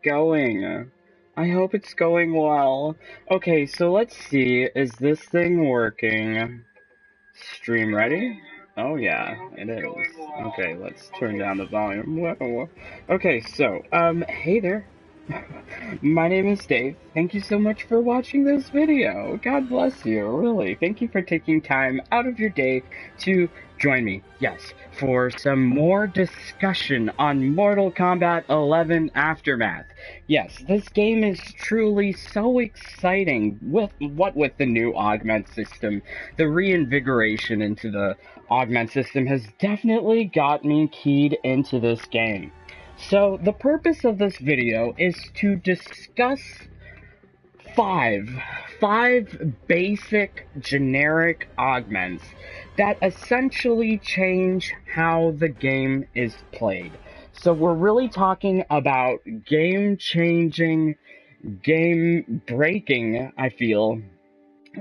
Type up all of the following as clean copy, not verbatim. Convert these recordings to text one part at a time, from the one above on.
Going? I hope it's going well. Okay, so let's see. Is this thing working? Stream ready? Oh yeah, it is. Okay, let's turn down the volume. Whoa. Okay, so, hey there. My name is Dave. Thank you so much for watching this video. God bless you, really. Thank you for taking time out of your day to join me, yes, for some more discussion on Mortal Kombat 11 Aftermath. Yes, this game is truly so exciting with the new augment system. The reinvigoration into the augment system has definitely got me keyed into this game. So, the purpose of this video is to discuss five, five basic generic augments that essentially change how the game is played. So we're really talking about game-changing, game-breaking, I feel,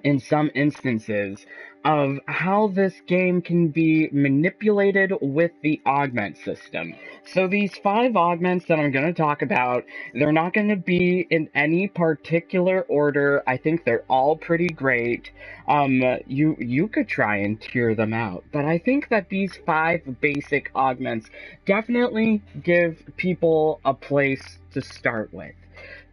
in some instances, of how this game can be manipulated with the augment system. So these five augments that I'm going to talk about, they're not going to be in any particular order. I think they're all pretty great. You could try and tier them out, but I think that these five basic augments definitely give people a place to start with,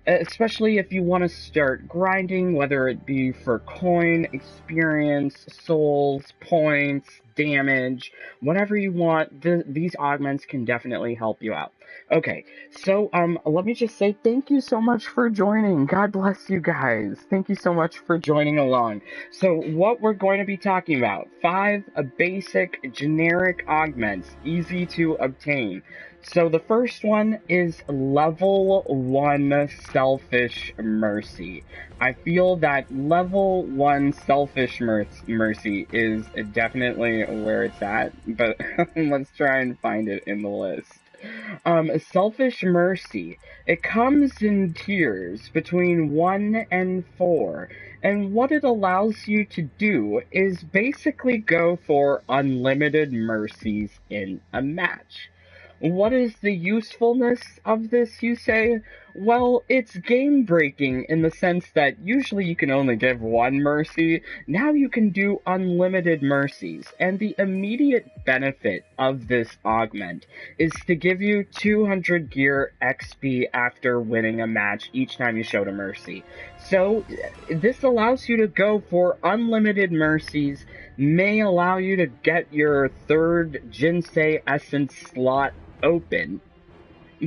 especially if you want to start grinding, whether it be for coin, experience, souls, points, damage, whatever you want. These augments can definitely help you out. Okay, so let me just say thank you so much for joining. God bless you guys. Thank you so much for joining along. So what we're going to be talking about, five basic generic augments, easy to obtain. So the first one is level 1 Selfish Mercy. I feel that level 1 Selfish Mercy is definitely where it's at, but let's try and find it in the list. Selfish Mercy. It comes in tiers between 1 and 4, and what it allows you to do is basically go for unlimited mercies in a match. What is the usefulness of this, you say? Well, it's game breaking in the sense that usually you can only give one mercy. Now you can do unlimited mercies. And the immediate benefit of this augment is to give you 200 gear XP after winning a match each time you showed a mercy. So, this allows you to go for unlimited mercies, may allow you to get your third Jinsei Essence slot open.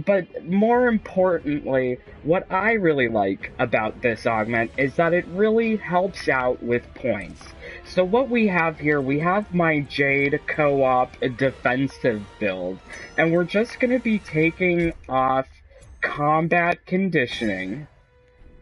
But more importantly, what I really like about this augment is that it really helps out with points. So what we have here, we have my Jade co-op defensive build, and we're just going to be taking off combat conditioning,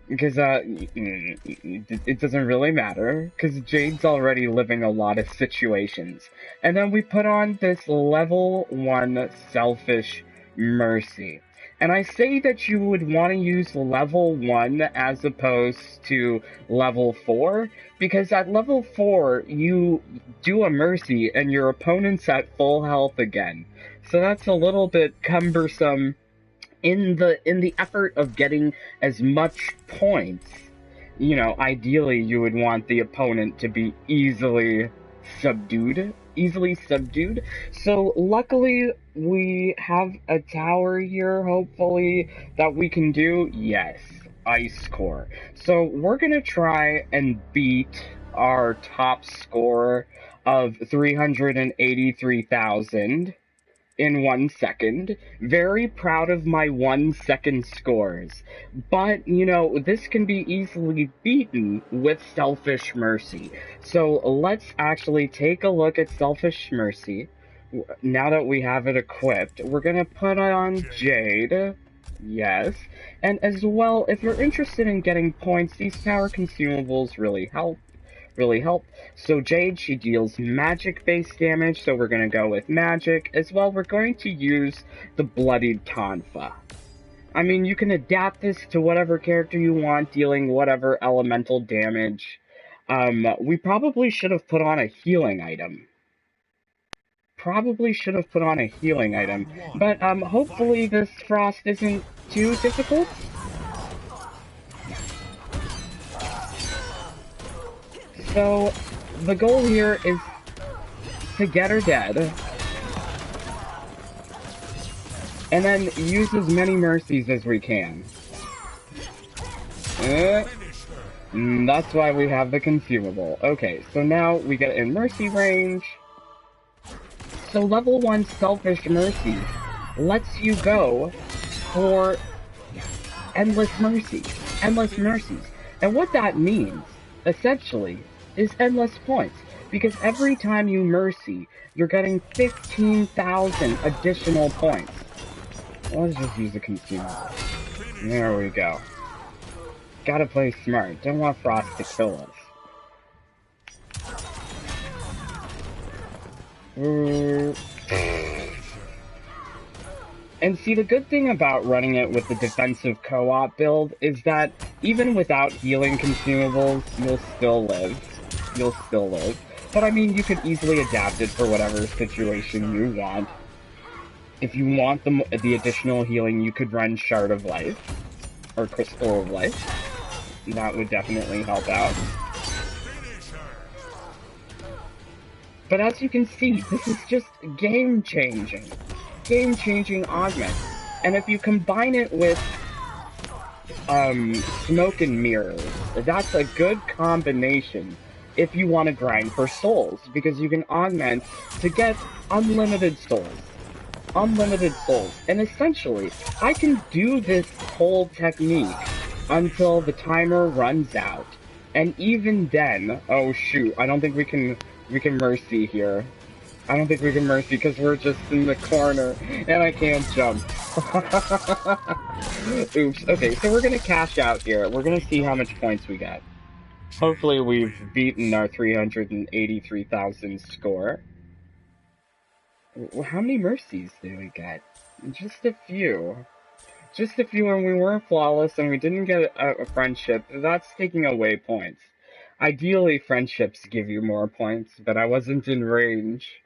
because it doesn't really matter, because Jade's already living a lot of situations. And then we put on this level 1 Selfish Mercy. And I say that you would want to use level 1 as opposed to level 4, because at level 4, you do a mercy and your opponent's at full health again. So that's a little bit cumbersome in the effort of getting as much points. You know, ideally you would want the opponent to be easily subdued. So luckily we have a tower here, hopefully, that we can do. Yes, ice core. So we're gonna try and beat our top score of 383,000 in 1 second. Very proud of my 1 second scores. But, you know, this can be easily beaten with Selfish Mercy. So let's actually take a look at Selfish Mercy. Now that we have it equipped, we're gonna put on Jade. Yes. And as well, if you're interested in getting points, these power consumables really help. So Jade, she deals magic-based damage, so we're going to go with magic. As well, we're going to use the Bloodied Tonfa. I mean, you can adapt this to whatever character you want, dealing whatever elemental damage. We probably should have put on a healing item. probably should have put on a healing item. But, hopefully this frost isn't too difficult. So, the goal here is to get her dead. And then use as many mercies as we can. That's why we have the consumable. Okay, so now we get in mercy range. So level 1 Selfish Mercy lets you go for endless mercies. Endless mercies. And what that means, essentially, is endless points. Because every time you mercy, you're getting 15,000 additional points. Let's just use a consumable. There we go. Gotta play smart. Don't want Frost to kill us. And see, the good thing about running it with the defensive co-op build is that even without healing consumables, you'll still live. You'll still live. But I mean, you could easily adapt it for whatever situation you want. If you want the additional healing, you could run Shard of Life, or Crystal of Life. That would definitely help out. But as you can see, this is just game-changing. Game-changing augment. And if you combine it with smoke and mirrors, that's a good combination if you want to grind for souls, because you can augment to get unlimited souls. Unlimited souls. And essentially, I can do this whole technique until the timer runs out. And even then, oh shoot, I don't think we can mercy here. I don't think we can mercy because we're just in the corner and I can't jump. Oops. Okay, so we're gonna cash out here. We're gonna see how much points we get. Hopefully we've beaten our 383,000 score. How many mercies did we get? Just a few. Just a few, and we weren't flawless, and we didn't get a friendship. That's taking away points. Ideally, friendships give you more points, but I wasn't in range.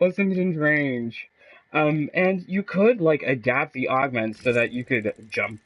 Wasn't in range. And you could, like, adapt the augments so that you could jump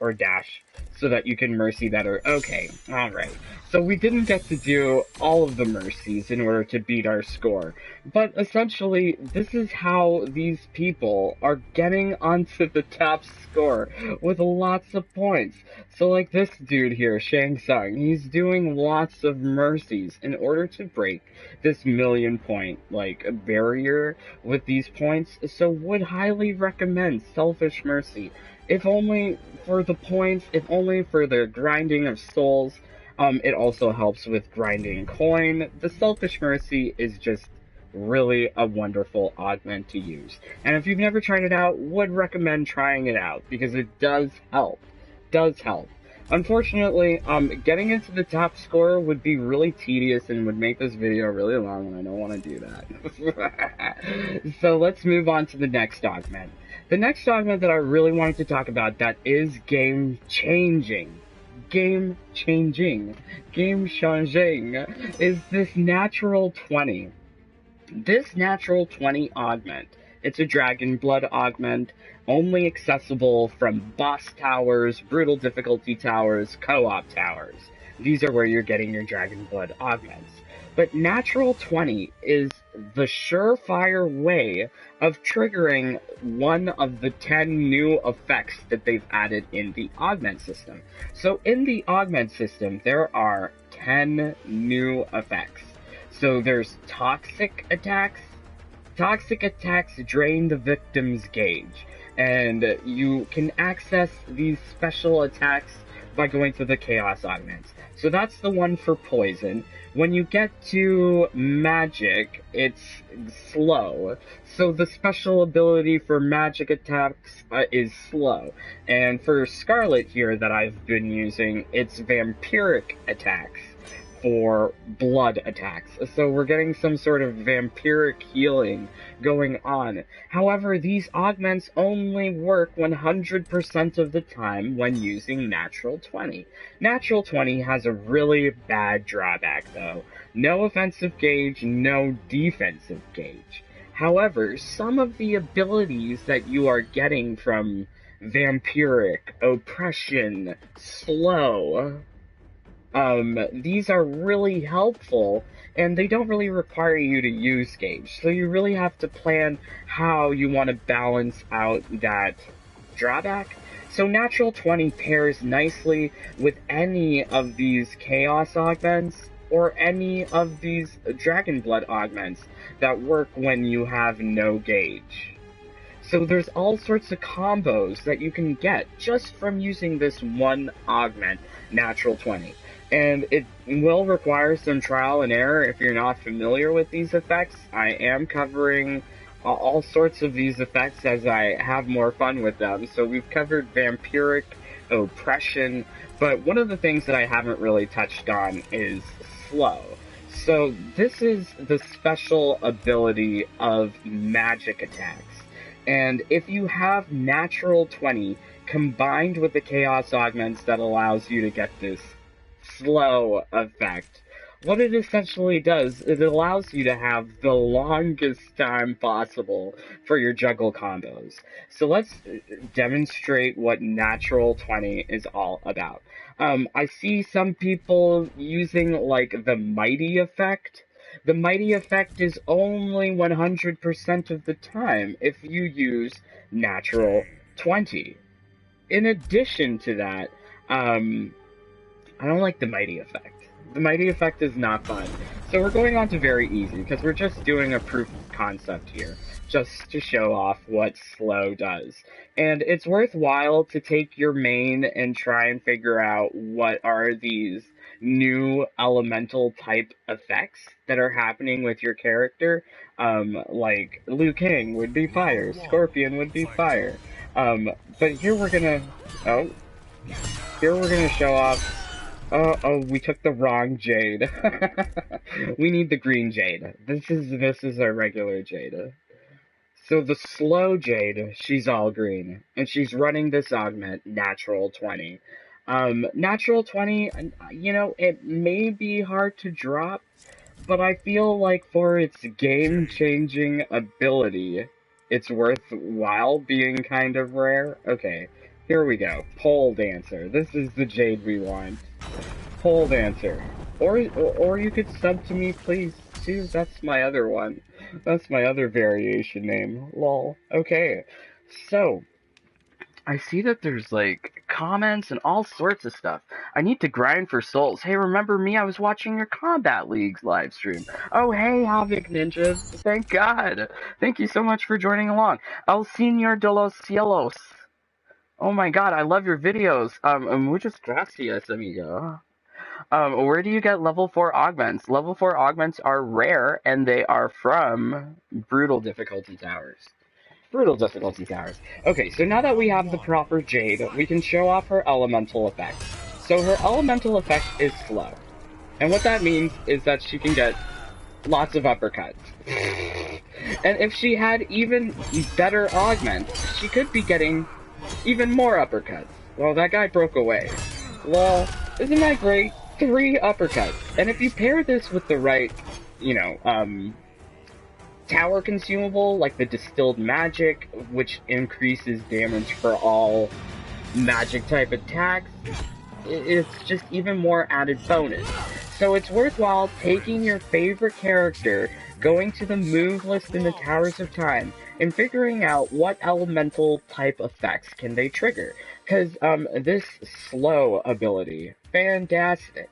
or dash so that you can mercy better. Okay, alright. So we didn't get to do all of the mercies in order to beat our score. But essentially, this is how these people are getting onto the top score with lots of points. So like this dude here, Shang Tsung, he's doing lots of mercies in order to break this 1,000,000 point, like, barrier with these points. So would highly recommend Selfish Mercy. If only for the points, if only for the grinding of souls. It also helps with grinding coin. The Selfish Mercy is just really a wonderful augment to use. And if you've never tried it out, would recommend trying it out, because it does help. Does help. Unfortunately, getting into the top score would be really tedious and would make this video really long, and I don't want to do that. So let's move on to the next augment. The next augment that I really wanted to talk about that is game-changing is this Natural 20. This Natural 20 augment, it's a Dragon Blood augment, only accessible from boss towers, brutal difficulty towers, co-op towers. These are where you're getting your Dragon Blood augments. But Natural 20 is the surefire way of triggering one of the 10 new effects that they've added in the augment system. So in the augment system, there are 10 new effects. So there's toxic attacks. Toxic attacks drain the victim's gauge, and you can access these special attacks by going to the Chaos Augments. So that's the one for poison. When you get to magic, it's slow. So the special ability for magic attacks is slow. And for Scarlet here that I've been using, it's vampiric attacks for blood attacks. So we're getting some sort of vampiric healing going on. However, these augments only work 100% of the time when using Natural 20. Natural 20 has a really bad drawback though. No offensive gauge, no defensive gauge. However, some of the abilities that you are getting from vampiric, oppression, slow, these are really helpful, and they don't really require you to use gauge. So you really have to plan how you want to balance out that drawback. So natural 20 pairs nicely with any of these chaos augments or any of these dragon blood augments that work when you have no gauge. So there's all sorts of combos that you can get just from using this one augment, natural 20. And it will require some trial and error if you're not familiar with these effects. I am covering all sorts of these effects as I have more fun with them. So we've covered vampiric, oppression, but one of the things that I haven't really touched on is slow. So this is the special ability of magic attacks. And if you have natural 20 combined with the chaos augments that allows you to get this slow effect, what it essentially does is it allows you to have the longest time possible for your juggle combos. So let's demonstrate what natural 20 is all about. I see some people using like the mighty effect. The mighty effect is only 100% of the time if you use natural 20. In addition to that, I don't like the mighty effect. The mighty effect is not fun. So we're going on to very easy, because we're just doing a proof of concept here, just to show off what slow does. And it's worthwhile to take your main and try and figure out what are these new elemental type effects that are happening with your character. Like Liu Kang would be fire, Scorpion would be fire. But here we're gonna show off. Oh, we took the wrong jade. We need the green jade. This is our regular jade. So the slow jade, she's all green, and she's running this augment, natural 20. Natural 20, you know, it may be hard to drop, but I feel like for its game-changing ability, it's worthwhile being kind of rare. Okay, here we go. Pole dancer. This is the jade we want. Pole dancer. Or you could sub to me, please, too. That's my other one. That's my other variation name. Lol. Okay, so I see that there's like comments and all sorts of stuff. I need to grind for souls. Hey, remember me? I was watching your Combat League's live stream. Oh, hey, Havoc Ninjas. Thank God. Thank you so much for joining along. El Señor de los Cielos. Oh my God, I love your videos. Muchas gracias, amigo. Where do you get level 4 augments? Level 4 augments are rare, and they are from brutal difficulty towers. Brutal difficulty towers. Okay, so now that we have the proper jade, we can show off her elemental effect. So her elemental effect is slow. And what that means is that she can get lots of uppercuts. And if she had even better augments, she could be getting even more uppercuts. Well, that guy broke away. Lol, isn't that great? 3 uppercuts. And if you pair this with the right, you know, tower consumable, like the distilled magic, which increases damage for all magic type attacks, it's just even more added bonus. So it's worthwhile taking your favorite character, going to the move list in the Towers of Time, and figuring out what elemental type effects can they trigger. Because this slow ability, fantastic.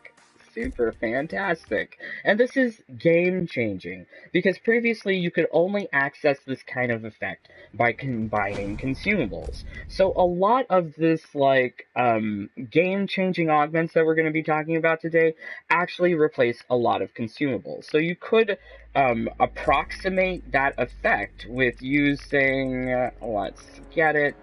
Super fantastic. And this is game-changing, because previously you could only access this kind of effect by combining consumables. So a lot of this, like, game-changing augments that we're going to be talking about today actually replace a lot of consumables. So you could approximate that effect with using, let's get it,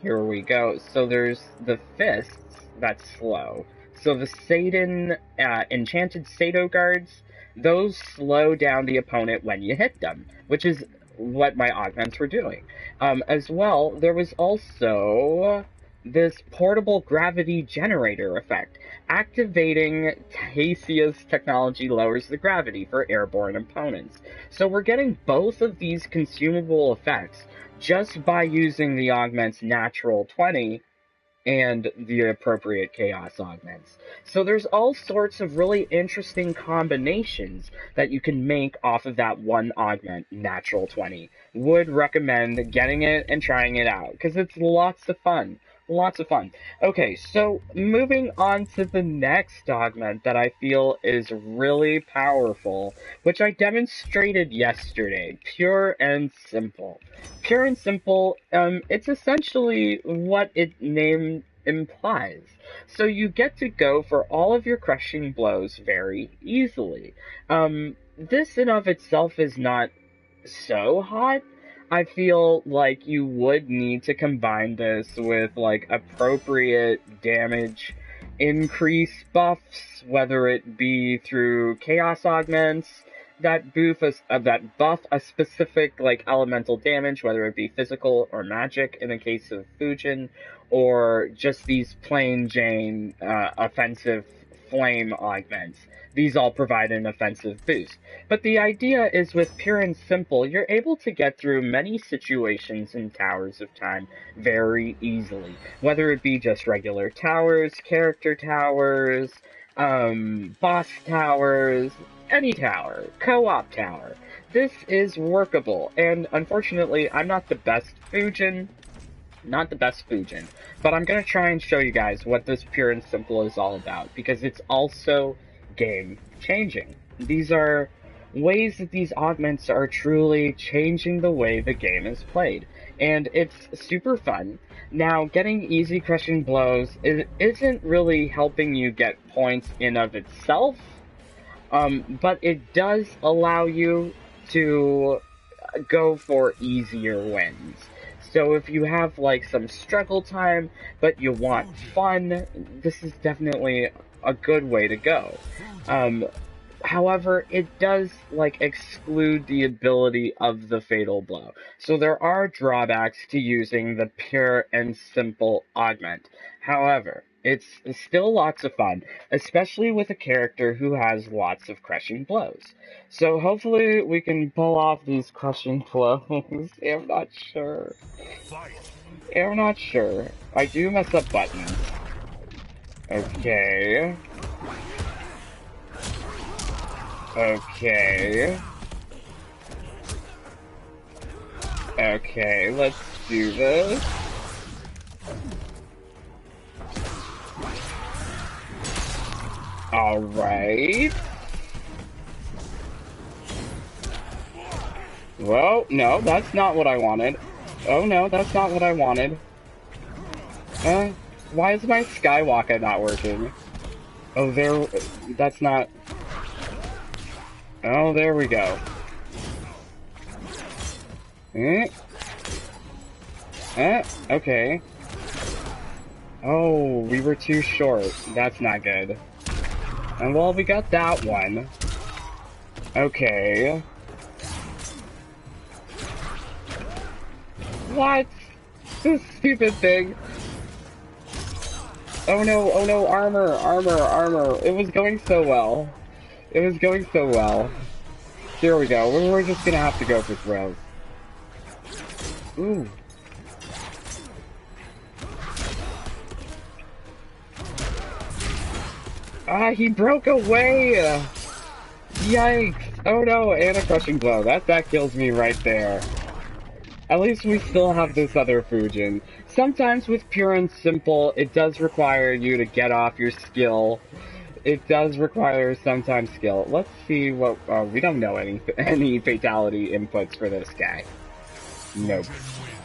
here we go. So there's the fists, that's slow. So the Satan, enchanted Sato guards, those slow down the opponent when you hit them, which is what my augments were doing. As well, there was also this portable gravity generator effect. Activating Taesia's technology lowers the gravity for airborne opponents. So we're getting both of these consumable effects just by using the Augment's natural 20 and the appropriate chaos augments. So there's all sorts of really interesting combinations that you can make off of that one augment, natural 20. Would recommend getting it and trying it out because it's lots of fun. Lots of fun. Okay, so moving on to the next augment that I feel is really powerful, which I demonstrated yesterday, Pure and Simple. Pure and Simple, it's essentially what it name implies. So you get to go for all of your crushing blows very easily. This in of itself is not so hot. I feel like you would need to combine this with like appropriate damage increase buffs, whether it be through chaos augments that buff a specific like elemental damage, whether it be physical or magic in the case of Fujin, or just these plain Jane offensive flame augments. These all provide an offensive boost. But the idea is with Pure and Simple, you're able to get through many situations in Towers of Time very easily. Whether it be just regular towers, character towers, boss towers, any tower, co-op tower. This is workable, and unfortunately, I'm not the best Fujin, but I'm gonna try and show you guys what this Pure and Simple is all about, because it's also game-changing. These are ways that these augments are truly changing the way the game is played, and it's super fun. Now, getting easy crushing blows isn't really helping you get points in of itself, but it does allow you to go for easier wins. So if you have like some struggle time, but you want fun, this is definitely a good way to go. However, it does like exclude the ability of the fatal blow. So there are drawbacks to using the Pure and Simple augment. However, it's still lots of fun, especially with a character who has lots of crushing blows. So hopefully we can pull off these crushing blows. I'm not sure. I'm not sure. I do mess up buttons. Okay. Okay. Okay, let's do this. Alright. Well, no, that's not what I wanted. Oh no, that's not what I wanted. Why is my Skywalker not working? Oh, that's not... Oh, there we go. Okay. Oh, we were too short. That's not good. And well, we got that one. Okay. What? This stupid thing. Oh no, armor. It was going so well. Here we go. We're just gonna have to go for throws. Ooh. Ah, he broke away! Yikes! Oh no, and a crushing blow. That kills me right there. At least we still have this other Fujin. Sometimes with Pure and Simple, it does require you to get off your skill. It does require sometimes skill. Let's see what... we don't know any fatality inputs for this guy. Nope.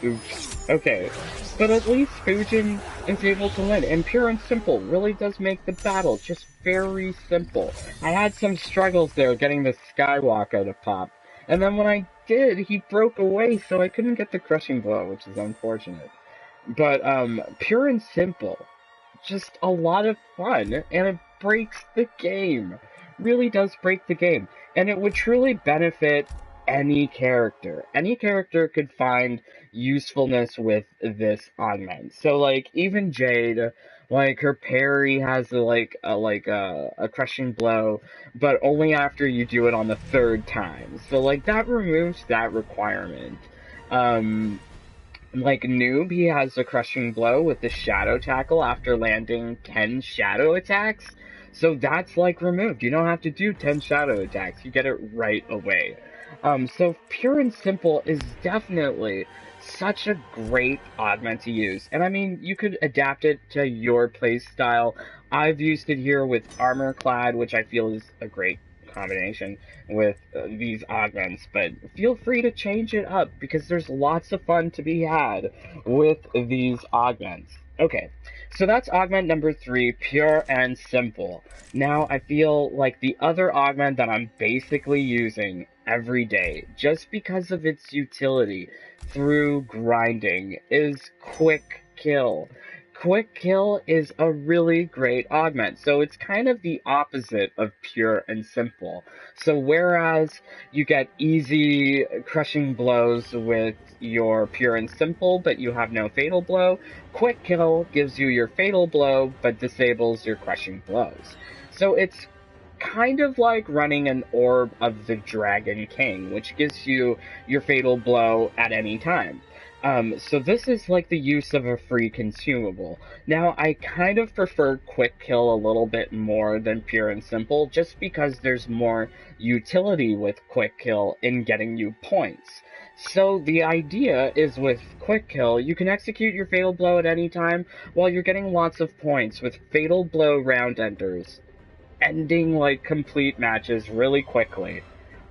Oops. Okay. But at least Fujin is able to win, and Pure and Simple really does make the battle just very simple. I had some struggles there getting the Skywalker to pop, and then when I did, he broke away, so I couldn't get the crushing blow, which is unfortunate. But, Pure and Simple, just a lot of fun, and it breaks the game. Really does break the game. And it would truly benefit any character. Any character could find usefulness with this augment. So like even Jade, like her parry has a crushing blow, but only after you do it on the third time. So like that removes that requirement. Um, like Noob, he has a crushing blow with the shadow tackle after landing 10 shadow attacks. So that's like removed. You don't have to do 10 shadow attacks. You get it right away. So Pure and Simple is definitely such a great augment to use. And I mean, you could adapt it to your playstyle. I've used it here with Armor-clad, which I feel is a great combination with these augments, but feel free to change it up because there's lots of fun to be had with these augments. Okay, so that's augment number 3, Pure and Simple. Now I feel like the other augment that I'm basically using every day, just because of its utility through grinding, is Quick Kill. Quick Kill is a really great augment, so it's kind of the opposite of Pure and Simple. So whereas you get easy crushing blows with your Pure and Simple, but you have no Fatal Blow, Quick Kill gives you your Fatal Blow, but disables your crushing blows. So it's kind of like running an Orb of the Dragon King, which gives you your Fatal Blow at any time. So this is like the use of a free consumable. Now, I kind of prefer Quick Kill a little bit more than Pure and Simple, just because there's more utility with Quick Kill in getting you points. So the idea is with Quick Kill, you can execute your Fatal Blow at any time while you're getting lots of points with Fatal Blow round enders, ending like complete matches really quickly.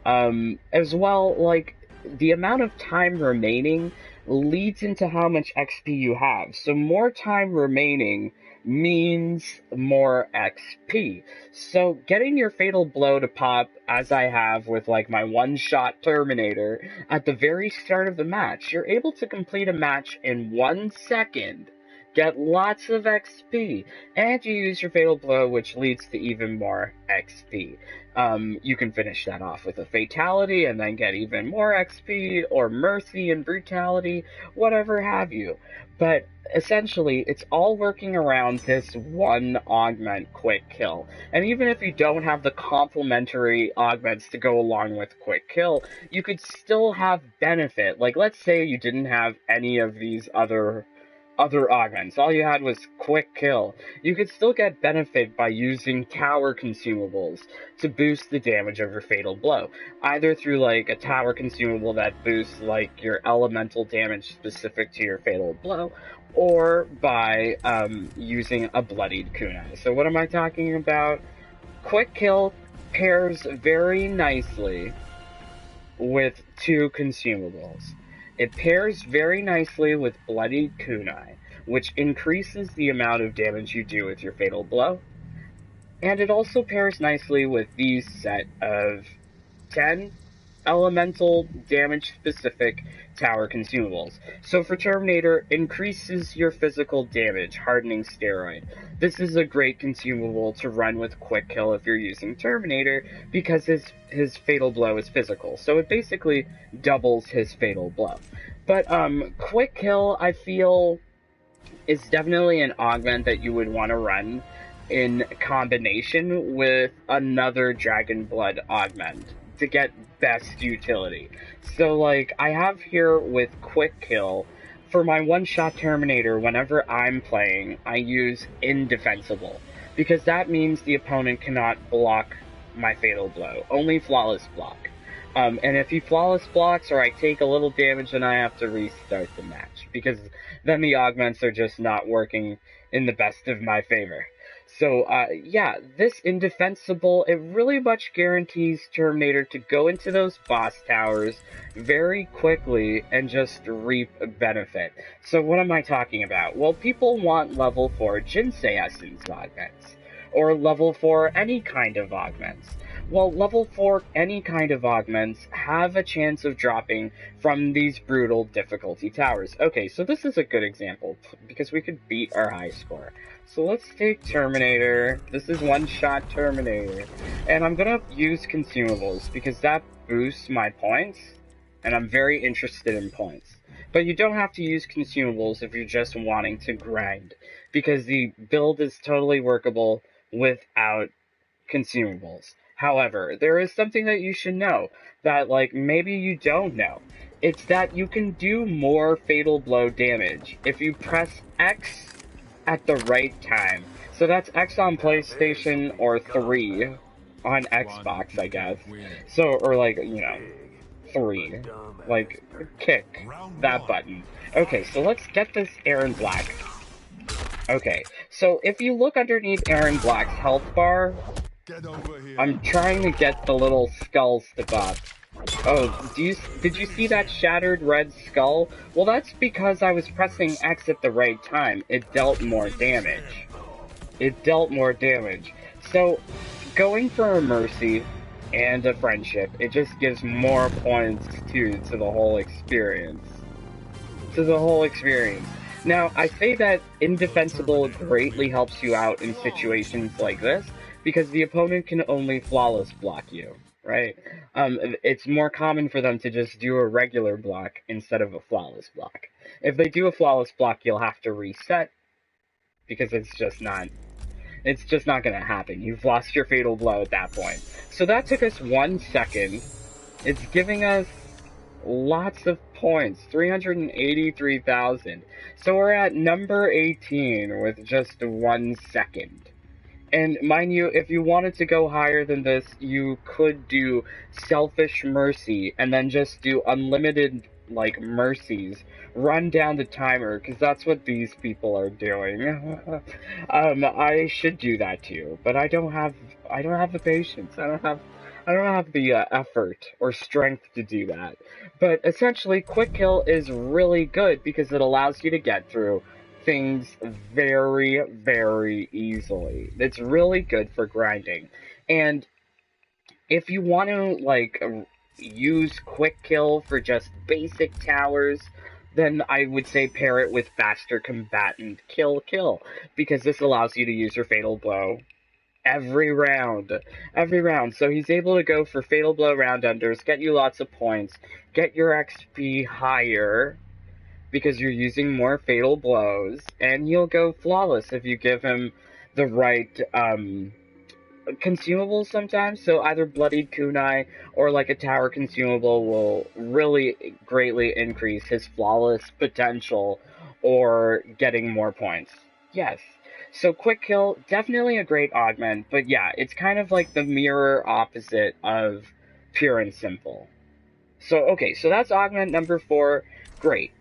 As well, like the amount of time remaining leads into how much XP you have. So more time remaining means more XP. So getting your Fatal Blow to pop, as I have with like my one-shot Terminator, at the very start of the match, you're able to complete a match in 1 second, get lots of XP, and you use your Fatal Blow, which leads to even more XP. You can finish that off with a Fatality and then get even more XP, or Mercy and Brutality, whatever have you. But essentially, it's all working around this one augment, Quick Kill. And even if you don't have the complementary augments to go along with Quick Kill, you could still have benefit. Like, let's say you didn't have any of these other augments. All you had was Quick Kill. You could still get benefit by using tower consumables to boost the damage of your Fatal Blow. Either through like a tower consumable that boosts like your elemental damage specific to your Fatal Blow, or by using a bloodied kunai. So what am I talking about? Quick Kill pairs very nicely with 2 consumables. It pairs very nicely with Bloodied Kunai, which increases the amount of damage you do with your Fatal Blow. And it also pairs nicely with these set of 10 elemental damage specific tower consumables. So for Terminator, increases your physical damage, hardening steroid. This is a great consumable to run with Quick Kill if you're using Terminator, because his Fatal Blow is physical. So it basically doubles his Fatal Blow. But Quick Kill, I feel, is definitely an augment that you would want to run in combination with another Dragon Blood augment to get best utility. So like I have here with Quick Kill, for my one-shot Terminator, whenever I'm playing, I use Indefensible, because that means the opponent cannot block my Fatal Blow, only Flawless block. And if he Flawless blocks or I take a little damage, then I have to restart the match, because then the augments are just not working in the best of my favor. So, yeah, this Indefensible, it really much guarantees Terminator to go into those boss towers very quickly and just reap benefit. So what am I talking about? Well, people want level 4 Jinsei Essence augments, or level 4 any kind of augments. Well, level 4 any kind of augments have a chance of dropping from these brutal difficulty towers. Okay, so this is a good example, because we could beat our high score. So let's take Terminator. This is one-shot Terminator. And I'm gonna use consumables, because that boosts my points, and I'm very interested in points. But you don't have to use consumables if you're just wanting to grind, because the build is totally workable without consumables. However, there is something that you should know that, like, maybe you don't know. It's that you can do more Fatal Blow damage if you press X at the right time. So that's X on PlayStation or 3 on Xbox, I guess. So, or like, you know, 3. Like, kick that button. Okay, so let's get this Aaron Black. Okay, so if you look underneath Aaron Black's health bar, I'm trying to get the little skull stick up. Oh, did you see that shattered red skull? Well, that's because I was pressing X at the right time. It dealt more damage. It dealt more damage. So, going for a mercy and a friendship, it just gives more points to the whole experience. To the whole experience. Now, I say that indefensible greatly helps you out in situations like this, because the opponent can only flawless block you, right? It's more common for them to just do a regular block instead of a flawless block. If they do a flawless block, you'll have to reset, because it's just not gonna happen. You've lost your Fatal Blow at that point. So that took us 1 second. It's giving us lots of points, 383,000. So we're at number 18 with just 1 second. And mind you, if you wanted to go higher than this, you could do Selfish Mercy and then just do unlimited, like, mercies. Run down the timer, because that's what these people are doing. I should do that too, but I don't have the patience. I don't have the effort or strength to do that. But essentially, Quick Kill is really good because it allows you to get through things very, very easily. It's really good for grinding. And if you want to, like, use Quick Kill for just basic towers, then I would say pair it with Faster Combatant Kill, because this allows you to use your Fatal Blow every round. So he's able to go for Fatal Blow round unders, get you lots of points, get your XP higher, because you're using more Fatal Blows, and he'll go flawless if you give him the right, consumables sometimes. So either Bloodied Kunai or like a tower consumable will really greatly increase his flawless potential or getting more points. Yes. So Quick Kill, definitely a great augment, but yeah, it's kind of like the mirror opposite of Pure and Simple. So, okay, so that's augment number 4. Great.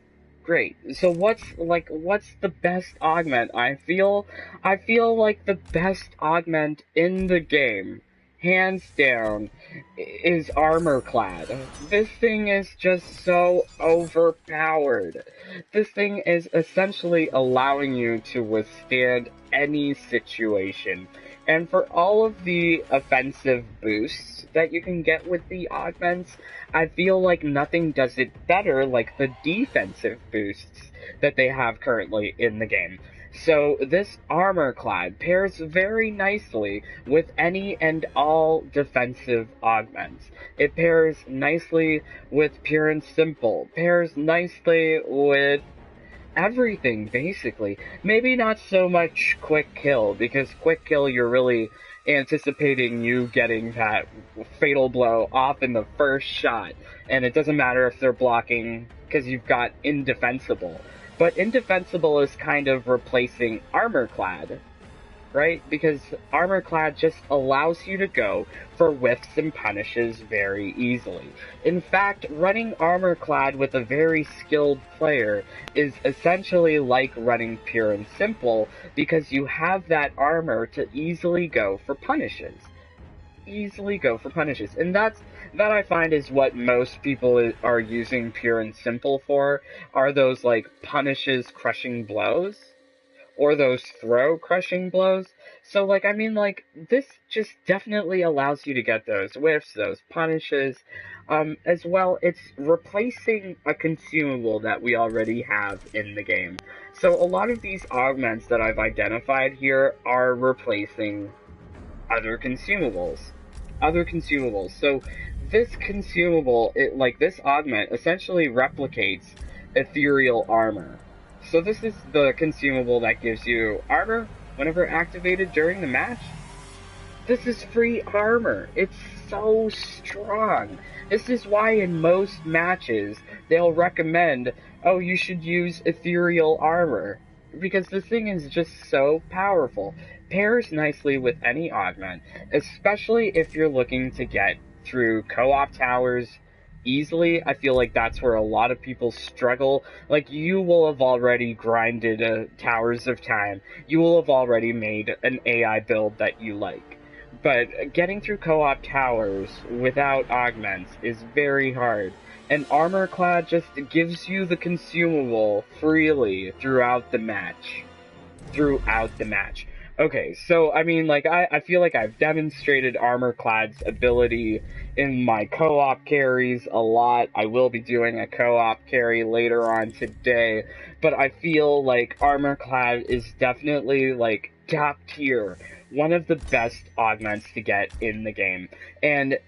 So what's the best augment? I feel like the best augment in the game, hands down, is Armor-clad. This thing is just so overpowered. This thing is essentially allowing you to withstand any situation. And for all of the offensive boosts that you can get with the augments, I feel like nothing does it better like the defensive boosts that they have currently in the game. So this Armor-clad pairs very nicely with any and all defensive augments. It pairs nicely with Pure and Simple, pairs nicely with everything, basically. Maybe not so much Quick Kill, because Quick Kill, you're really anticipating you getting that Fatal Blow off in the first shot, and it doesn't matter if they're blocking, because you've got Indefensible. But Indefensible is kind of replacing Armor-clad, right? Because Armor-clad just allows you to go for whiffs and punishes very easily. In fact, running Armor-clad with a very skilled player is essentially like running Pure and Simple, because you have that armor to easily go for punishes. And that I find is what most people are using Pure and Simple for, are those, like, punishes crushing blows, or those throw crushing blows. So, like, I mean, like, this just definitely allows you to get those whiffs, those punishes. As well, it's replacing a consumable that we already have in the game. So a lot of these augments that I've identified here are replacing other consumables. other consumables. So this consumable, like this augment, essentially replicates ethereal armor. So this is the consumable that gives you armor whenever activated during the match. This is free armor. It's so strong. This is why in most matches they'll recommend, oh, you should use ethereal armor. Because this thing is just so powerful. Pairs nicely with any augment, especially if you're looking to get through co-op towers easily. I feel like that's where a lot of people struggle. Like, you will have already grinded Towers of Time. You will have already made an AI build that you like. But getting through co-op towers without augments is very hard. And Armor-clad just gives you the consumable freely throughout the match. Okay, so, I mean, like, I feel like I've demonstrated Armor-clad's ability in my co-op carries a lot. I will be doing a co-op carry later on today, but I feel like Armor-clad is definitely, like, top tier. One of the best augments to get in the game. And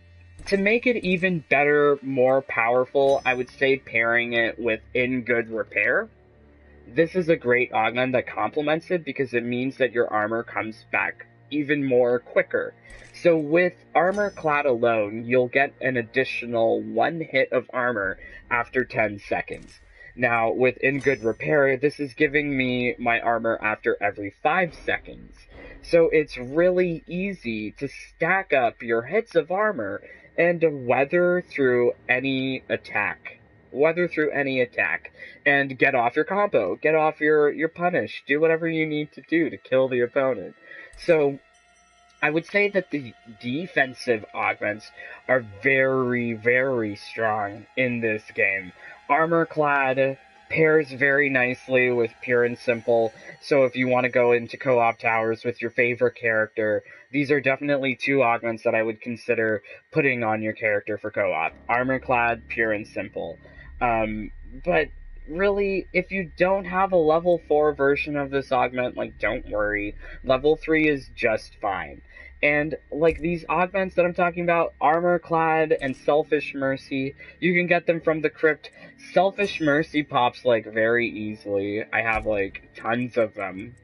to make it even better, more powerful, I would say pairing it with In Good Repair. This is a great augment that complements it because it means that your armor comes back even more quicker. So with Armor-clad alone, you'll get an additional 1 hit of armor after 10 seconds. Now, with In Good Repair, this is giving me my armor after every 5 seconds. So it's really easy to stack up your hits of armor and to weather through any attack. And get off your combo, get off your punish, do whatever you need to do to kill the opponent. So I would say that the defensive augments are very, very strong in this game. Armor-clad pairs very nicely with Pure and Simple, so if you want to go into co-op towers with your favorite character, these are definitely two augments that I would consider putting on your character for co-op. Armor-clad, Pure and Simple. But really, if you don't have a level 4 version of this augment, like, don't worry. Level 3 is just fine. And, like, these augments that I'm talking about, Armor-clad and Selfish Mercy, you can get them from the crypt. Selfish Mercy pops, like, very easily. I have, like, tons of them,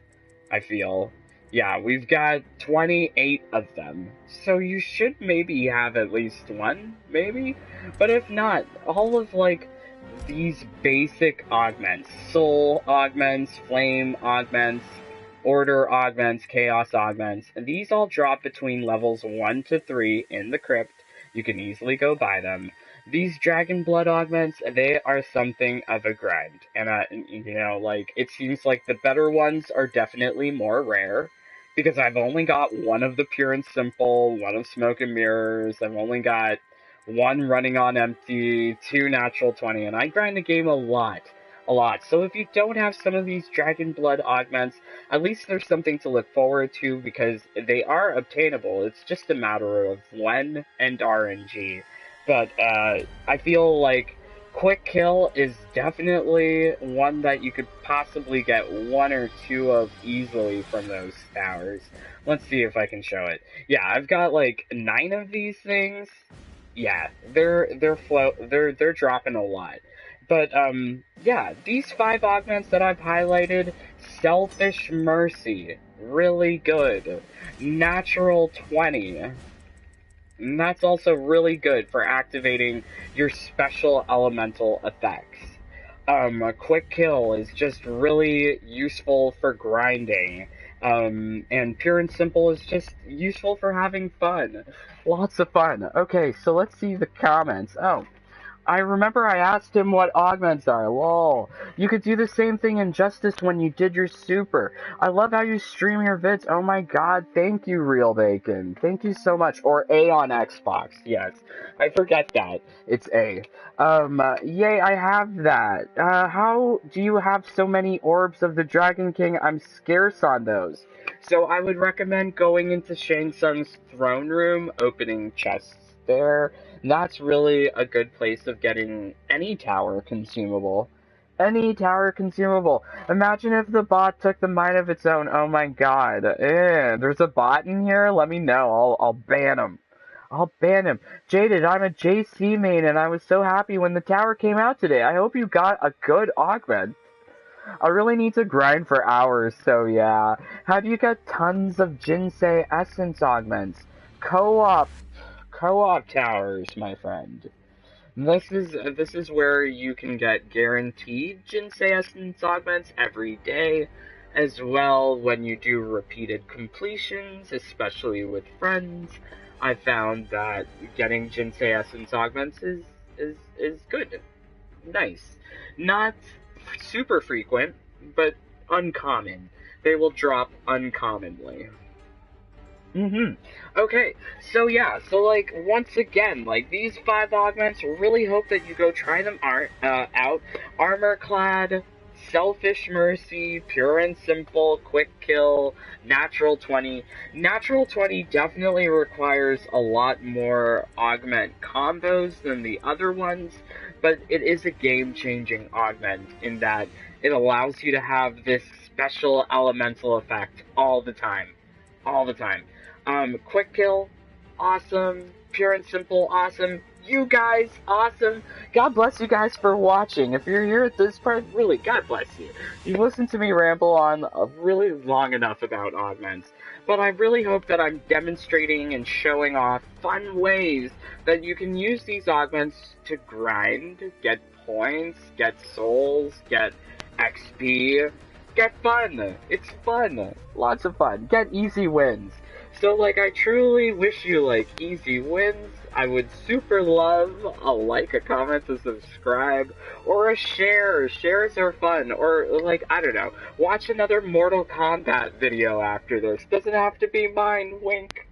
I feel. Yeah, we've got 28 of them. So you should maybe have at least one, maybe? But if not, all of, like, these basic augments, Soul augments, Flame augments, Order augments, Chaos augments, and these all drop between levels 1 to 3 in the crypt. You can easily go buy them. These Dragon Blood augments, they are something of a grind. And, you know, like, it seems like the better ones are definitely more rare. Because I've only got one of the Pure and Simple, one of Smoke and Mirrors, I've only got one running on empty, 2 natural 20, and I grind the game a lot. So if you don't have some of these Dragon Blood augments, at least there's something to look forward to because they are obtainable. It's just a matter of when and RNG. But I feel like Quick Kill is definitely one that you could possibly get 1 or 2 of easily from those towers. Let's see if I can show it. Yeah, I've got like 9 of these things. Yeah, they're dropping a lot. But, yeah, these 5 augments that I've highlighted, Selfish Mercy, really good. Natural 20, and that's also really good for activating your special elemental effects. Quick Kill is just really useful for grinding. And Pure and Simple is just useful for having fun. Lots of fun. Okay, so let's see the comments. Oh, I remember I asked him what augments are. Lol. You could do the same thing in Justice when you did your super. I love how you stream your vids. Oh my god, thank you, Real Bacon. Thank you so much. Or A on Xbox. Yes. I forget that. It's A. Yay, I have that. How do you have so many orbs of the Dragon King? I'm scarce on those. So I would recommend going into Shang Tsung's throne room, opening chests there. That's really a good place of getting any tower consumable. Any tower consumable. Imagine if the bot took the mind of its own. Oh my god. There's a bot in here? Let me know. I'll ban him. I'll ban him. Jaded, I'm a JC main, and I was so happy when the tower came out today. I hope you got a good augment. I really need to grind for hours, so yeah. How do you get tons of Jinsei essence augments? Co-op towers, my friend. This is where you can get guaranteed Jinsei essence augments every day, as well when you do repeated completions, especially with friends. I found that getting Jinsei essence augments is good, nice, not super frequent, but uncommon. They will drop uncommonly. Okay, so yeah, so like once again, like these five augments, really hope that you go try them out. Armor-clad, Selfish Mercy, Pure and Simple, Quick Kill, Natural 20. Natural 20 definitely requires a lot more augment combos than the other ones, but it is a game-changing augment in that it allows you to have this special elemental effect all the time. All the time. Quick Kill, awesome. Pure and Simple, awesome. You guys, awesome. God bless you guys for watching. If you're here at this part, really, God bless you. You've listened to me ramble on really long enough about augments. But I really hope that I'm demonstrating and showing off fun ways that you can use these augments to grind, get points, get souls, get XP, get fun. It's fun. Lots of fun. Get easy wins. So, like, I truly wish you, like, easy wins. I would super love a like, a comment, a subscribe, or a share. Shares are fun. Or, like, I don't know. Watch another Mortal Kombat video after this. Doesn't have to be mine. Wink.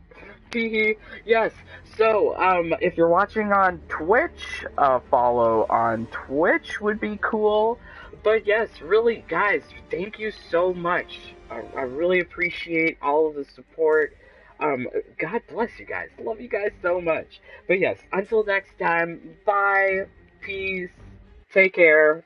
Hee yes. So, if you're watching on Twitch, follow on Twitch would be cool. But yes, really, guys, thank you so much. I really appreciate all of the support. God bless you guys. Love you guys so much. But yes, until next time, bye, peace, take care.